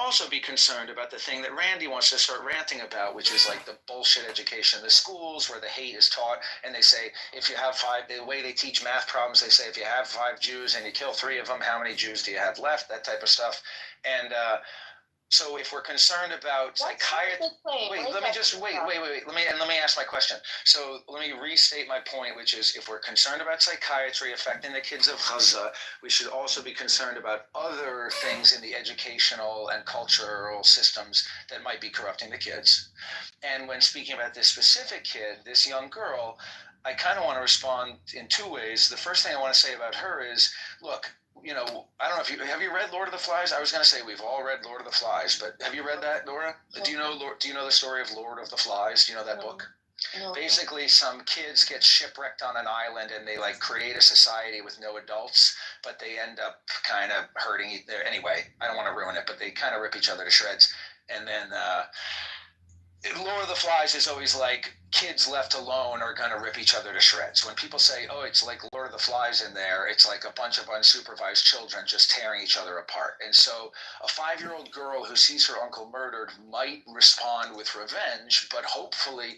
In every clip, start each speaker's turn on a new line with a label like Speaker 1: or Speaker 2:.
Speaker 1: also be concerned about the thing that Randy wants to start ranting about, which is like the bullshit education in the schools where the hate is taught. And they say, if you have five, the way they teach math problems, they say, if you have 5 Jews and you kill 3 of them, how many Jews do you have left? That type of stuff. And so if we're concerned about psychiatry, let me ask my question. So let me restate my point, which is if we're concerned about psychiatry affecting the kids of Gaza, we should also be concerned about other things in the educational and cultural systems that might be corrupting the kids. And when speaking about this specific kid, this young girl, I kind of want to respond in 2 ways. The first thing I want to say about her is, look, I don't know if have you read Lord of the Flies? I was going to say we've all read Lord of the Flies, but have you read that, Laura? No. Do you know the story of Lord of the Flies? Do you know that book? No. Basically, some kids get shipwrecked on an island and they create a society with no adults, but they end up kind of hurting each other. Anyway, I don't want to ruin it, but they kind of rip each other to shreds. And then Lord of the Flies is always like kids left alone are going to rip each other to shreds. When people say, oh, it's like Lord of the Flies in there, it's like a bunch of unsupervised children just tearing each other apart. And so a 5-year-old girl who sees her uncle murdered might respond with revenge, but hopefully,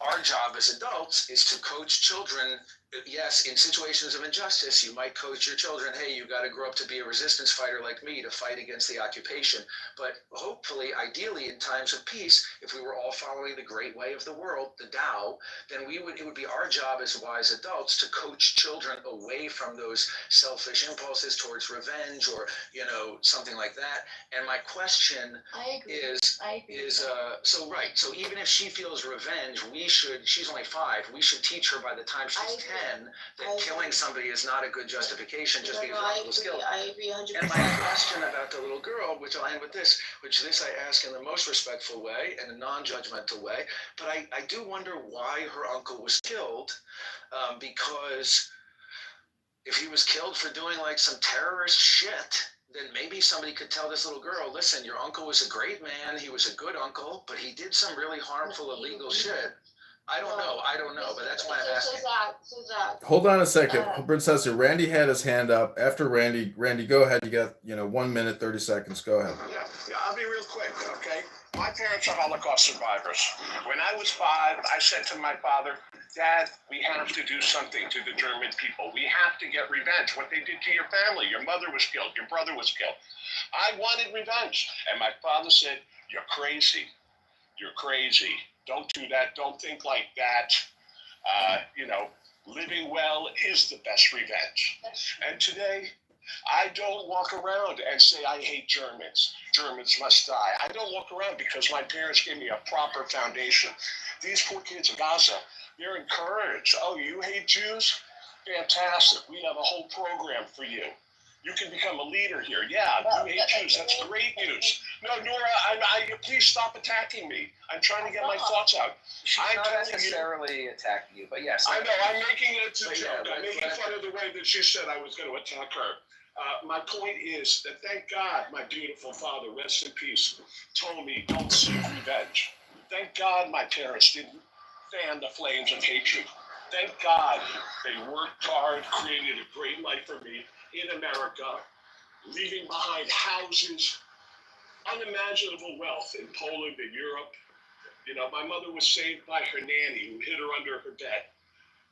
Speaker 1: our job as adults is to coach children. Yes, in situations of injustice, you might coach your children, hey, you got to grow up to be a resistance fighter like me to fight against the occupation. But hopefully, ideally, in times of peace, if we were all following the great way of the world, the Tao, then it would be our job as wise adults to coach children away from those selfish impulses towards revenge or, something like that. And my question is so even if she feels revenge, she's only 5, we should teach her by the time she's 10 that killing somebody is not a good justification just because her uncle was killed.
Speaker 2: I agree 100%.
Speaker 1: And my question about the little girl, which I'll end with this, I ask in the most respectful way and a non-judgmental way, but I do wonder why her uncle was killed, because if he was killed for doing some terrorist shit, then maybe somebody could tell this little girl, listen, your uncle was a great man, he was a good uncle, but he did some really harmful, illegal shit. I don't know, but that's why I'm asking.
Speaker 2: So Zach.
Speaker 3: Hold on a second, Princess. Randy had his hand up. After Randy, go ahead. You got 1 minute, 30 seconds. Go ahead.
Speaker 4: Yeah, I'll be real quick, okay? My parents are Holocaust survivors. When I was 5, I said to my father, Dad, we have to do something to the German people. We have to get revenge. What they did to your family. Your mother was killed. Your brother was killed. I wanted revenge. And my father said, you're crazy. You're crazy. Don't do that. Don't think like that. Living well is the best revenge. And today, I don't walk around and say I hate Germans. Germans must die. I don't walk around because my parents gave me a proper foundation. These poor kids in Gaza, they're encouraged. Oh, you hate Jews? Fantastic. We have a whole program for you. You can become a leader here. Yeah, you hate Jews. That's great news. No, Nora, please stop attacking me. I'm trying to get my thoughts out.
Speaker 1: She's not necessarily attacking you, but yes.
Speaker 4: I know. I'm making it a joke. I'm making fun of the way that she said I was going to attack her. My point is that thank God my beautiful father, rest in peace, told me don't seek revenge. Thank God my parents didn't fan the flames of hatred. Thank God they worked hard, created a great life for me in America, leaving behind houses, unimaginable wealth in Poland and Europe. My mother was saved by her nanny who hid her under her bed.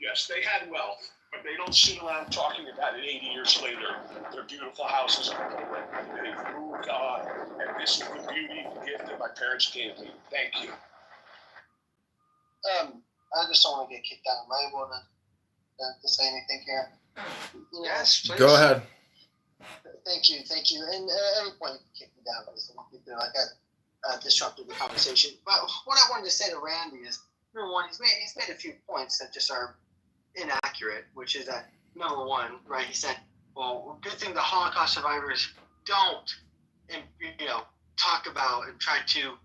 Speaker 4: Yes, they had wealth, but they don't sit around talking about it 80 years later. Their beautiful houses in Poland. They've moved on, and this is the beauty, the gift that my parents gave me. Thank you.
Speaker 5: I just don't want to get kicked out. Am I able to say anything here?
Speaker 1: Yes, please.
Speaker 3: Go ahead.
Speaker 5: Thank you. And at any point, you can kick me down. I got disrupted the conversation. But what I wanted to say to Randy is, number one, he's made a few points that just are inaccurate, which is that, number one, right, he said, well, good thing the Holocaust survivors don't, talk about and try to,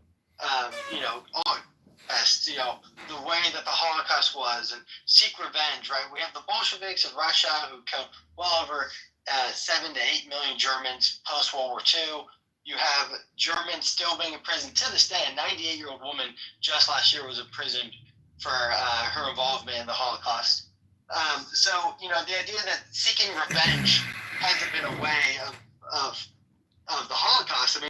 Speaker 5: the way that the Holocaust was and seek revenge, right? We have the Bolsheviks of Russia who killed well over 7 to 8 million Germans post-World War II. You have Germans still being in prison to this day. A 98-year-old woman just last year was imprisoned for her involvement in the Holocaust. So, the idea that seeking revenge hasn't been a way of the Holocaust, I mean,